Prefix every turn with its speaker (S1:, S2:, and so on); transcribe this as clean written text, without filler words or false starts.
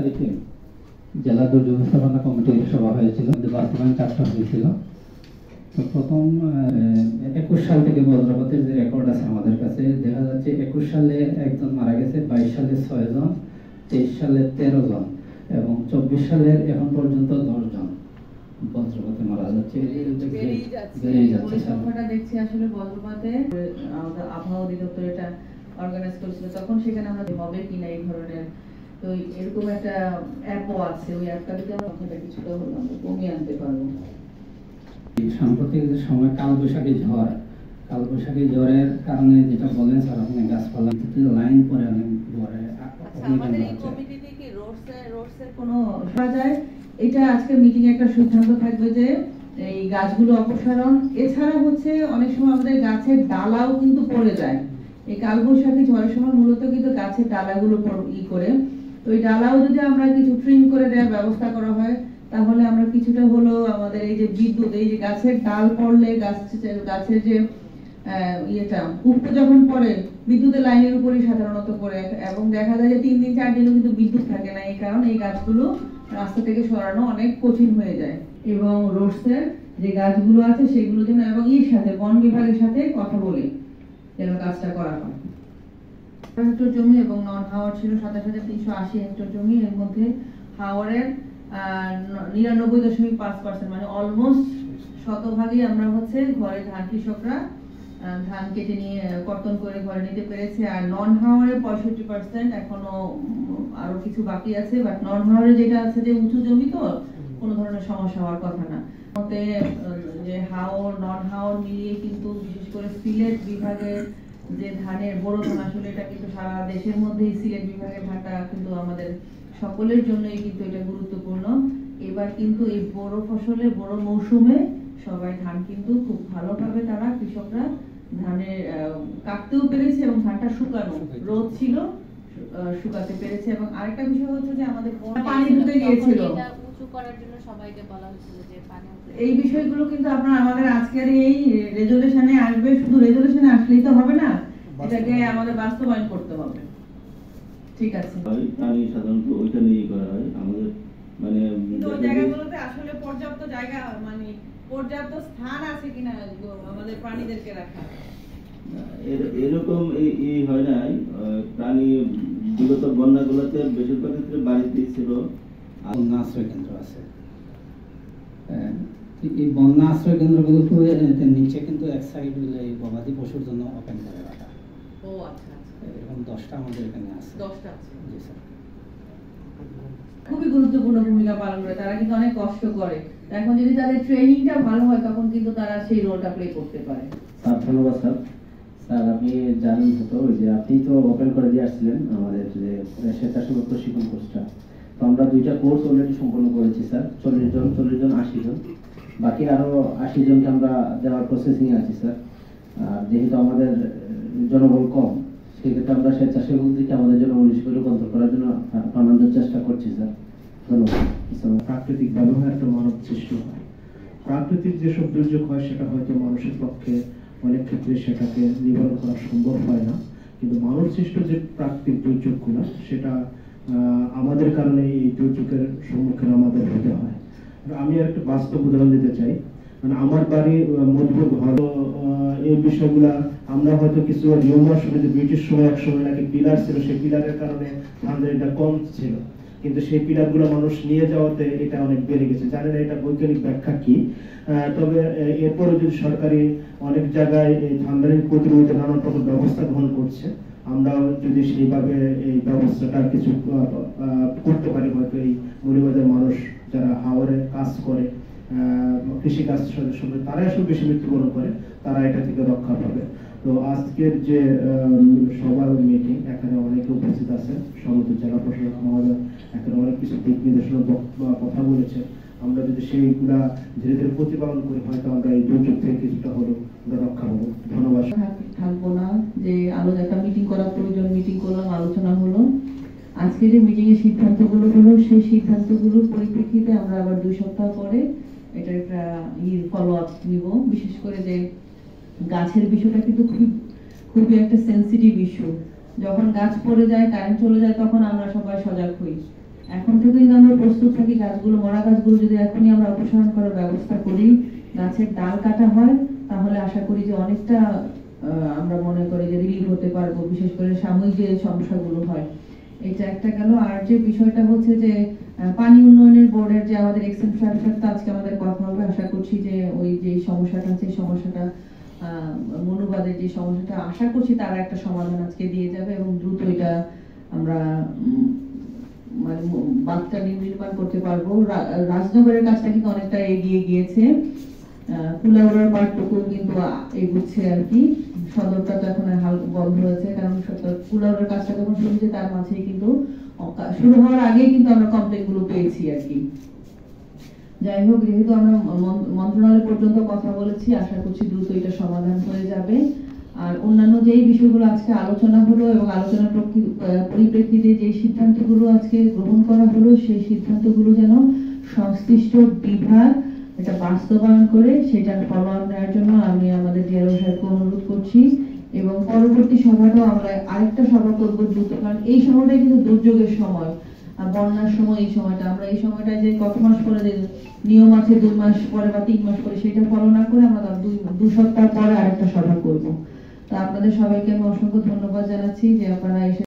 S1: তারিখে জেলা দুর্যোগ ব্যবস্থাপনা কমিটির সভা হয়েছিল, বাস্তবায়ন কাজটা হয়েছিল। তো প্রথম 21 সাল থেকে বজ্রপাতের যে রেকর্ড আছে আমাদের কাছে দেখা যাচ্ছে 21 সালে একজন মারা গেছে, 22 সালে 6 জন, 23 সালে 13 জন এবং 24 সালের এখন পর্যন্ত 10 জন বজ্রপাতে মারা যাচ্ছে।
S2: বেড়েই যাচ্ছে সংখ্যাটা দেখছি আসলে বজ্রপাতে। আমাদের আবহাওয়া অধিদপ্তর এটা অর্গানাইজ করেছিল, তখন সেখানে আমরা হবে কিনা এই ধরনের, তো এরকম একটা অ্যাপও আছে, ওই অ্যাপটা থেকে আমরা সংখ্যাটা কিছুটা হলো আমরা কমিয়ে আনতে পারবো।
S1: সাম্প্রতিক সময় কালবৈশাখী ঝড়ের কারণে যেটা বলেন স্যার, আপনি গাছপালা লাইন পরে অনেক পরে
S2: আমাদের এই কমিটিতে কি রোডসের কোনো যায়, এটা আজকে মিটিং একটা সিদ্ধান্ত থাকবে যে এই গাছগুলো অপসারণ। এছাড়া হচ্ছে অনেক সময় আমাদের গাছের ডালাও কিন্তু পড়ে যায়, এই কালবৈশাখী ঝড়ের সময় মূলত কিন্তু গাছের ডালাগুলো করে, তো এই ডালাও যদি আমরা কিছু ট্রিম করে দেওয়ার ব্যবস্থা করা হয় তাহলে আমরা কিছুটা হলো আমাদের এই যে বিদ্যুৎ, এই যে গাছের ডাল পড়লে গাছের যে ইয়েটা উপরে যখন পড়ে বিদ্যুতের লাইনের উপরই সাধারণত পড়ে, এবং দেখা যায় যে 3 দিন 4 দিনও কিন্তু বিদ্যুৎ থাকে না, এই কারণে এই গাছগুলো রাস্তা থেকে সরানো অনেক কঠিন হয়ে যায়। এবং রোডসের যে গাছগুলো আছে সেগুলো যেন এবং এর সাথে বন বিভাগের সাথে কথা বলে যেন কাজটা করা হয়। হেক্টর জমি এবং নন হাওয়ার ছিল 27,380 হেক্টর জমি, এর মধ্যে হাওয়ারের 99.5%, মানে অলমোস্ট শতভাগই আমরা হচ্ছে ঘরে ধান কৃষকরা ধান কেটে নিয়ে কর্তন করে ঘরে নিতে পেরেছে। আর নন হাওয়ারে 65%, এখনো আরো কিছু বাকি আছে, বাট নন হাওয়ারে যেটা আছে যে উঁচু জমি, তো কোনো ধরনের সমস্যা হওয়ার কথা না। মতে যে হাওর নন হাওর মিলিয়ে কিন্তু বিশেষ করে সিলেট বিভাগের যে ধানের বড় ধান, আসলে এটা কিন্তু সারা দেশের মধ্যেই সিলেট বিভাগের ধানটা কিন্তু আমাদের সকলের জন্যই কিন্তু এটা গুরুত্বপূর্ণ। এবার কিন্তু এই বড় ফসলে বড় মৌসুমে সবাই ধান কিন্তু খুব ভালোভাবে তারা কৃষকরা ধানের কাটতেও পেরেছে এবং ধানটা শুকানো রোদ ছিল শুকাতে পেরেছে। এবং আরেকটা বিষয় হচ্ছে যে আমাদের পানি ঢুকে গিয়েছিল,
S3: উঁচু করার জন্য সবাইকে বলা হয়েছিল যে পানি,
S2: এই বিষয়গুলো কিন্তু আপনারা আমাদের আজকের এই রেজুলেশনে আসবে। শুধু রেজুলেশনে আসলেই তো হবে না, এটাকে আমাদের বাস্তবায়ন করতে হবে। ঠিক আছে,
S4: পানি সাধারণত ওইটা নিয়ে করা হয় আমাদের, মানে
S2: ওই জায়গাগুলোতে আসলে পর্যাপ্ত জায়গা, মানে পর্যাপ্ত স্থান আছে কিনা আমাদের প্রাণীদেরকে রাখা,
S4: এরকম এই হয় নাই। প্রাণী বিগত বন্যাগুলোতে বেশিরভাগ ক্ষেত্রে বাড়িতে ছিল।
S1: বন্যা আশ্রয় কেন্দ্র আছে, এই বন্যা আশ্রয় কেন্দ্রগুলোকে নিচে কিন্তু এক সাইড এই গবাদি পশুর জন্য ওপেন করে রাখা।
S2: ও আচ্ছা আচ্ছা,
S1: এরকম 10টা আমাদের এখানে আছে।
S2: 10টা আছে,
S1: জি স্যার।
S2: খুবই গুরুত্বপূর্ণ ভূমিকা পালন করে, তারা কিন্তু অনেক কষ্ট করে। এখন যদি তাদের ট্রেনিংটা ভালো হয় তখন কিন্তু তারা সেই রোলটা প্লে করতে পারে।
S5: স্যার ধন্যবাদ স্যার। স্যার আপনি জানেন হতো যে আপনি তো ওপেন করে দিয়ে আসছিলেন আমাদের যে স্বেচ্ছাসেবক প্রশিক্ষণ কোর্সটা, তো আমরা 2টা কোর্স অলরেডি সম্পন্ন করেছি স্যার। 40 জন 80 জন, বাকি আরো 80 জনকে আমরা দেওয়ার প্রসেসিং আছি স্যার। আর যেহেতু আমাদের জনবল কম, সেক্ষেত্রে আমরা স্বেচ্ছাসেবকদেরকে আমাদের জন্য করে রূপান্তর করার জন্য প্রাণান্ত চেষ্টা করছি স্যার। ধন্যবাদ।
S6: প্রাকৃতিক ব্যবহার একটা মানব সৃষ্টি হয়, প্রাকৃতিক যেসব দুর্যোগ হয় সেটা হয়তো মানুষের পক্ষে অনেক ক্ষেত্রে সেটাকে নিবারণ করা সম্ভব হয় না, কিন্তু মানব সৃষ্ট যে প্রাকৃতিক দুর্যোগগুলো সেটা আমাদের কারণে এই দুর্যোগের সম্মুখীন আমাদের হতে হয়। আমি একটা বাস্তব উদাহরণ দিতে চাই, মানে আমার বাড়ি মজবুত ঘর, এই বিষয়গুলা আমরা হয়তো কিছু রিউমার শুনেছি ব্রিটিশ সময় এক সময় নাকি পিলার ছিল, সেই পিলারের কারণে ধানের এটা কম ছিল, কিন্তু সেই পিলারগুলো মানুষ নিয়ে যাওয়াতে এটা অনেক বেড়ে গেছে। জানি না এটা বৈজ্ঞানিক ব্যাখ্যা কি, তবে এরপরে যদি সরকারি অনেক জায়গায় এই ধানের প্রতিরোধে নানান রকম ব্যবস্থা গ্রহণ করছে, আমরা যদি সেইভাবে এই ব্যবস্থাটা কিছু করতে পারি, হয়তো এই মৌলবাদের মানুষ যারা হাওরে কাজ করে, কৃষি কাজ সঙ্গে তারাই আসলে বেশি মৃত্যুবরণ করে, তারা এটা থেকে রক্ষা পাবে। তো আজকের যে সবার মিটিং, এখানে অনেকে উপস্থিত আছে, সমস্ত জেলা প্রশাসক মহোদয় এখানে অনেক কিছু দিক নির্দেশনা কথা বলেছে। আমরা যদি সেইগুলা ধীরে ধীরে প্রতিপালন করি, হয়তো আমরা এই দুর্যোগ থেকে কিছুটা হলেও আমরা রক্ষা পাবো। ধন্যবাদ।
S2: থাকবো না যে আরো একটা মিটিং করা প্রয়োজন, মিটিং করলাম, আলোচনা হলো। আজকে যে মিটিং এর সিদ্ধান্তগুলো হলো, সেই সিদ্ধান্তগুলোর পরিপ্রেক্ষিতে আমরা আবার 2 সপ্তাহ পরে এটা একটা ফলো আপ নিব। বিশেষ করে যে গাছের বিষয়টা কিন্তু খুবই একটা সেন্সিটিভ ইস্যু। যখন গাছ পড়ে যায়, কারেন্ট চলে যায়, তখন আমরা সবাই সজাগ হই। এখন থেকে যদি আমরা প্রস্তুত থাকি, গাছগুলো মরা গাছগুলো যদি এখনই আমরা অপসারণ করার ব্যবস্থা করি, গাছের ডাল কাটা হয়, তাহলে আশা করি যে অনেকটা আমরা মনে করি যে রিলিভ হতে পারবো, বিশেষ করে সাময়িক যে সমস্যাগুলো হয়। এটা একটা গেল। আর যে বিষয়টা হচ্ছে যে পানি উন্নয়নের বোর্ডের যে আমাদের এক্সেন সাহেবের সাথে আজকে আমাদের কথা হবে, আশা করছি যে ওই যে সমস্যাটা আছে, সমস্যাটা মনুবাদের যে সমস্যাটা, আশা করছি তারা একটা সমাধান আজকে দিয়ে যাবে এবং দ্রুত এটা আমরা মানে বাঁধটা নির্মাণ করতে পারবো। রাজনগরের কাজটা কিন্তু অনেকটা এগিয়ে গিয়েছে, কুলাউড়ার পার্টটুকু কিন্তু এগুচ্ছে আর কি। সদরটা তো এখন হাল বন্ধ হয়েছে, কারণ কুলাউড়ার কাজটা যখন শুরু হয়েছে তার মাঝেই কিন্তু শুরু হওয়ার আগেই কিন্তু আমরা কমপ্লেন গুলো পেয়েছি আর কি। যাই হোক, যেহেতু আমরা মন্ত্রণালয় পর্যন্ত কথা বলেছি, আশা করছি দ্রুত এটা সমাধান হয়ে যাবে। আর অন্যান্য যেই বিষয়গুলো আজকে আলোচনা হলো এবং আলোচনার পরিপ্রেক্ষিতে যে সিদ্ধান্তগুলো আজকে গ্রহণ করা হলো, সেই সিদ্ধান্তগুলো যেন সংশ্লিষ্ট বিভাগ এটা বাস্তবায়ন করে সেটার ফলো-আপ নেওয়ার জন্য আমি আমাদের ডিআরও সাহেবকে অনুরোধ করছি। এবং পরবর্তী সভাটাও আমরা আরেকটা সভা করবো দ্রুত, কারণ এই সময়টাই কিন্তু দুর্যোগের সময়, বন্যার সময়। এই সময়টা আমরা এই সময়টা যে কত মাস পরে যে নিয়ম আছে 2 মাস পরে বা 3 মাস পরে, সেটা ফলো না করে আমরা 2 সপ্তাহ পরে আরেকটা সভা করবো। তো আপনাদের সবাইকে আমি অসংখ্য ধন্যবাদ জানাচ্ছি যে আপনারা এসে